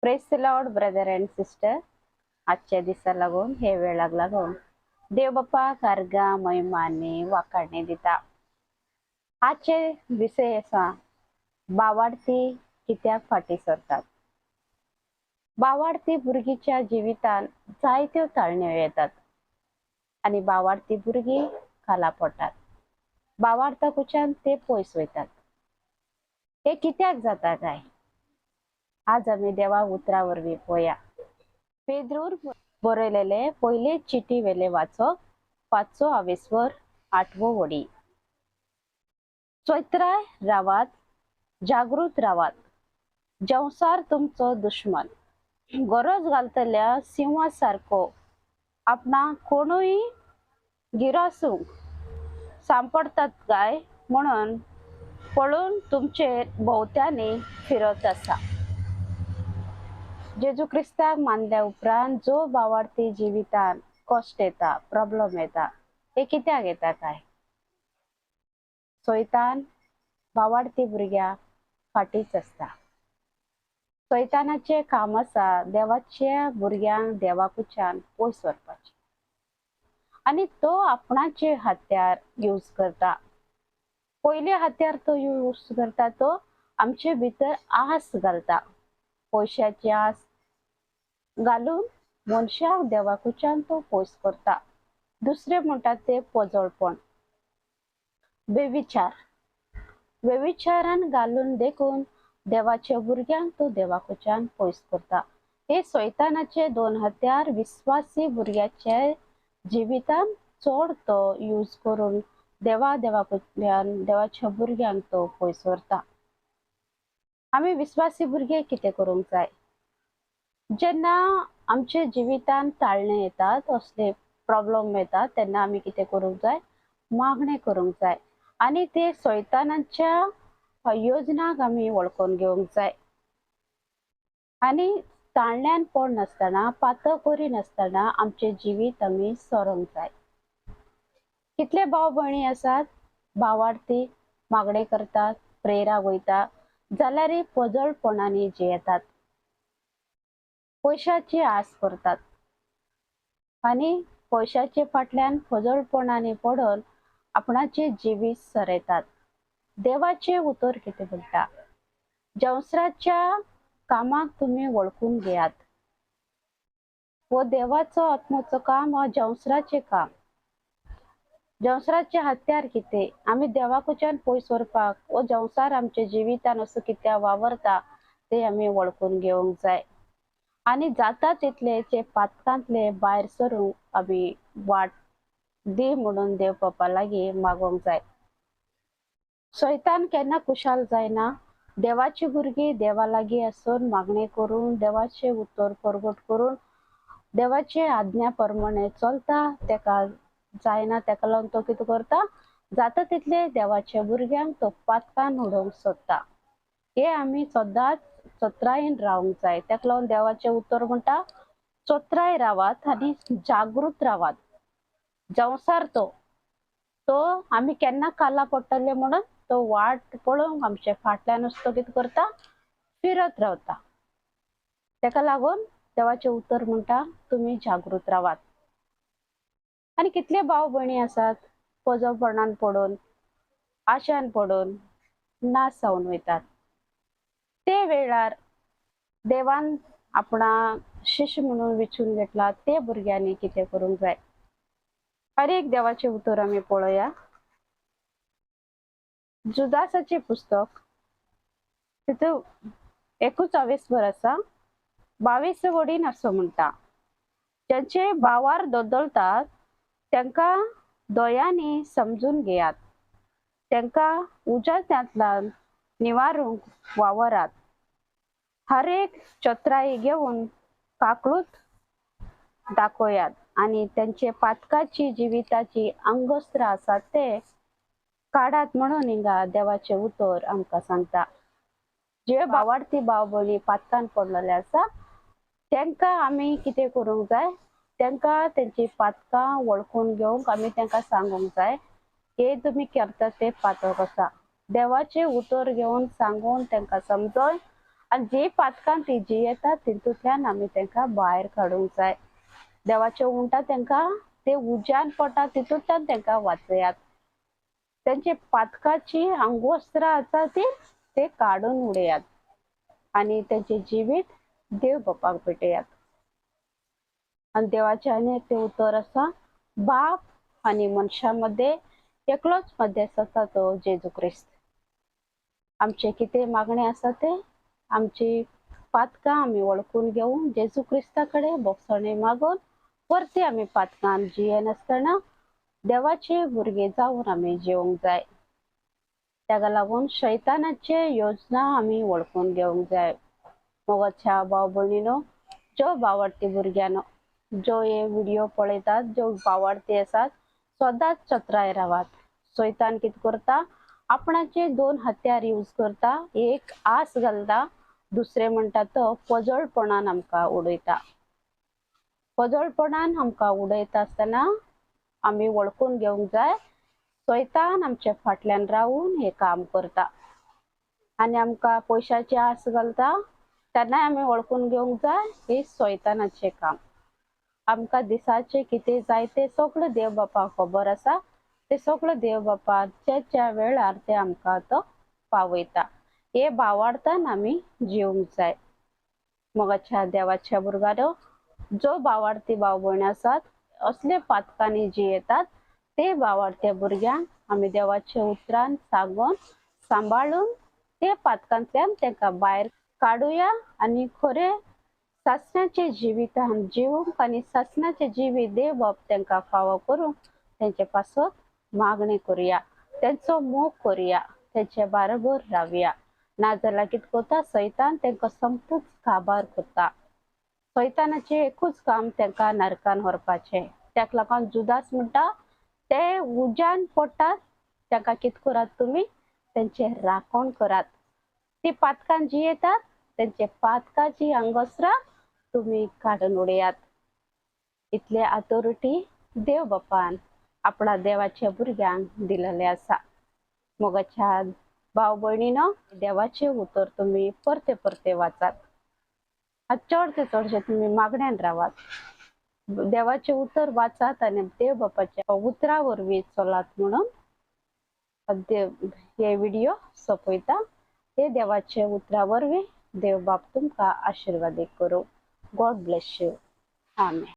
Praise the Lord brother and sister. आजच्या दिसा लागून हे वेळाक लागून देव बाप्पा कारगा महिमाने वाकाडणे दिता. आजचे विषय असा, बावार्थी कित्याक फाटी सरतात. बावार्थी भुरगीच्या जिवितान जायत्यो ताळण्यो येतात आणि बावार्थी भुरगी खाला पडतात. बावार्थाकुच्यान ते पयस वयतात. हे कित्याक जाता काय? आज आम्ही देवा उतरा वरवीं पळोवया. पेद्रूर बरयलेले पहिले चिटी वेले वाचप 5:20 8वो वडी. चैत्राय रावात, जागृत रावात. जंवसार तुमचो दुश्मन गरज घालतल्या सिंहा सारको आपणा कोणूय गिरासूंक सांपडतात काय म्हणून पळून तुमचेर भोवत्यानी फिरत आसा. जेजू क्रिस्ताक मानल्या उपरांत जो बावार्थी जिवितान कष्ट येता, प्रॉब्लेम येता, हे कित्याक येता काय? सैतान बावार्थी भुरग्या फाटीच असता. सैतानाचे काम आसा देवाच्या भुरग्यांक देवाकुच्यान पयस व्हरपाचे आणि तो आपणाचे हत्यार यूज करता. पहिले हत्यार तो यूज करता तो आमचे भितर आस घालता. पैशाची आस घालून मनशाक देवाकुच्यान तो पयस करता. दुसरे म्हणतात ते पोजळपण, व्यभिचारान घालून देखून देवाच्या भुरग्यांक तो देवाकुच्यान पयस करता. हे सैतानाचे दोन हत्यार विश्वासी भुरग्याचे जिवितान चोड तो यूज करून देवाकुच्यान देवाच्या भुरग्यांक तो पयस व्हरता. आम्ही विश्वासी भुरगे कितें करूंक जाय? जेन्ना आमचे जिवितान ताळणे येतात, असले प्रॉब्लेम येतात, तेन्ना आम्ही कितें करूंक जाय? मागणे करूंक जाय आणि ते सैतानाच्या योजनाक आम्ही वळखून घेवंक जाय आणि ताळण्यान पड नासतना, पातळ करी नासतना आमचे जिवीत आम्ही सोरोंक जाय. कितले भाव भयणी आसात, बावार्थी मागणे करतात, प्रेराक वयता, जाल्यार पोजळपणांनी जियेतात, पैशाची आस करतात आणि पैशाचे फाटल्यान पोजळपणांनी पडून आपणाचे जिवीत सरयतात. देवाचे उतर कितें म्हणटा? जंवसराच्या कामाक तुम्ही वळखून घेयात. व देवाचो आत्मोचो काम व जंवसराचे काम. जंवसराचे हत्यार कितें? आम्ही देवाकुच्यान पयस व्हरपाक व जंवसार आमचे जिवितान असो कित्याक वावरता ते आम्ही वळखून घेवंक जाय आणि जाता तितले ते पातकांतले भायर सरूंक आम्ही वाट दी म्हणून देव बाप्पा लागीं मागोंक जाय. सैतान केन्ना खुशाल जायना. देवाची भुरगीं देवा लागीं आसून मागणे करून देवाचे उतर परगट करून देवाचे आज्ञा प्रमाणे चलता. तेका जायना तेका लागून तो कितें करता? जाता तितले देवाच्या भुरग्यांक तो पातकान उडोवंक सोदता. हे आम्ही सदांच चत्रायेन रावंक जाय. तेका लागून देवाचे उतर म्हणटा, चत्राय रावात आणि जागृत रावात. जंवसार तो आम्ही केन्ना काला पडटले म्हणून तो वाट पळोवंक आमचे फाटल्यानूच तो कितें करता? फिरत रावता. तेका लागून देवाचे उतर म्हणटा, तुम्ही जागृत रावात. आणि कितले भाव भयणी आसात, पोजळपणान पडून, आशान पडून नाश जावन वयतात. ते वेळार देवान आपणा शिष्य म्हणून विचून घेतला ते भुरग्यांनी कितें करूंक जाय? हर एक देवाचे उतर आम्ही पळोवया. जुदासाचे पुस्तक तितून 21 आसा, 22 वडीन असो म्हणटा, ज्यांचे भावार दोदोलतात त्यांका दोयांनी समजून घेयात. त्यांका उजात्यांतल्यान निवारूंक वावरात. हर एक चत्राई घेऊन काकळूत दाखोयात आणि त्यांचे पातकाची जिविताची अंगोस्त्र आसात ते काढात म्हणून हिंगा देवाचे उतर आमकां सांगता. जे बावार्थी भाव भयणी पातकान पडलेले आसा त्यांका आम्ही कितें करूंक जाय? त्यांका त्यांची पातकां वळखून घेवंक आम्ही त्यांका सांगूंक जाय, हे तुम्ही करता ते पातक आसा. देवाचे उतर घेवन सांगून त्यांका समजोवन आणि जी पातकां ती जी येतात तितूंतल्यान आमी तांकां भायर काडूंक जाय. देवाचे उंटा तांकां ते उज्यान पडटा तितूंतल्यान तांकां वाचयात. त्यांची पातकाची अंगवस्त्रां आसा ती ते काडून उडयात आणि त्यांचे जिवीत देव बापाक भेटयात. आणि देवाचे आनी एक उतर आसा, बाप आणि मनशामध्ये एकलोच मध्यस्थ आसा तो जेजू ख्रिस्त. आमचे कितें मागणे आसा ते आमची पातकां आमी वळखून घेवन जेजू ख्रिस्ता कडेन बोगसणे मागून परती आमी पातकां जियेनासतना देवाचे भुरगे जावन आमी जिवंक जाय. ताका लागून शैतानाचे योजना आमी वळखून घेवंक जाय. मोगाच्या भाव भयणीनो, ज्यो भावार्थी भुरग्यानो, ज्यो हे व्हिडिओ पळयतात, ज्यो भावार्थी आसात, सदांच चत्राय रावात. शैतान कितें करता, आपणाचे दोन हत्यार यूज करता. एक आस घालता, दुसरे म्हणटा तो पजळपणान आमकां उडयता. पजळपणान आमकां उडयता आसतना आमी वळखून घेवंक जाय, शैतान आमच्या फाटल्यान रावून हे काम करता. आनी आमकां पयशाची आस घालता तेन्नाय आमी वळखून घेवंक जाय हे शैतानाचें काम. आमकां दिसाचे कितें जाय ते सगळें देव बापाक खबर आसा. ते सगळें देव बापा ज्या वेळार ते आमकां तो पावयता. हे भावार्थान आमी जिवंक जाय. मोगाच्या देवाच्या भुरग्यानो, जो भावार्थी भाव भयण आसात, असले पातकांनी जी येतात ते भावार्थ्या भुरग्यांक आमी देवाच्या उतरान सांगून सांबाळून ते पातकांतल्यान तांकां भायर काडुया आणि खरे सासण्याचे जिवितान जिवूंक आणि सासण्याचे जिवीत देव बाप तांकां फावो करूंक तांचे पासत मागणी करुया, तांचो मोग करुया, तांचे बरोबर रावया. नाजाल्यार कितें करता, शैतान तांकां समतूच काबार करता. शैतानाचे एकूच काम तांकां नरकान व्हरपाचें. ताका लागून जुदास म्हणटा ते उज्यान पडटात तांकां कितें करात तुमी, तांचे राखण करात. ती पातकां जी येतात तांचे पातकाची अंगवस्त्रां तुमी काडून उडयात. इतले अथॉरिटी देव बापान आपणा देवाच्या भुरग्यांक दिलेले आसा. मोगाच्या भाव भयणीनो, देवाचे उतर तुमी परते परते वाचात. चडशे चडशे तुमी मागण्यान रावात. देवाचे उतर वाचात आणि देव बापाच्या उतरा वरवीं चलात म्हणून हे व्हिडिओ सोपयता. ते देवाचे उतरा वरवीं देव बाप तुमकां आशिर्वादीत करूं. God bless you. आमेन.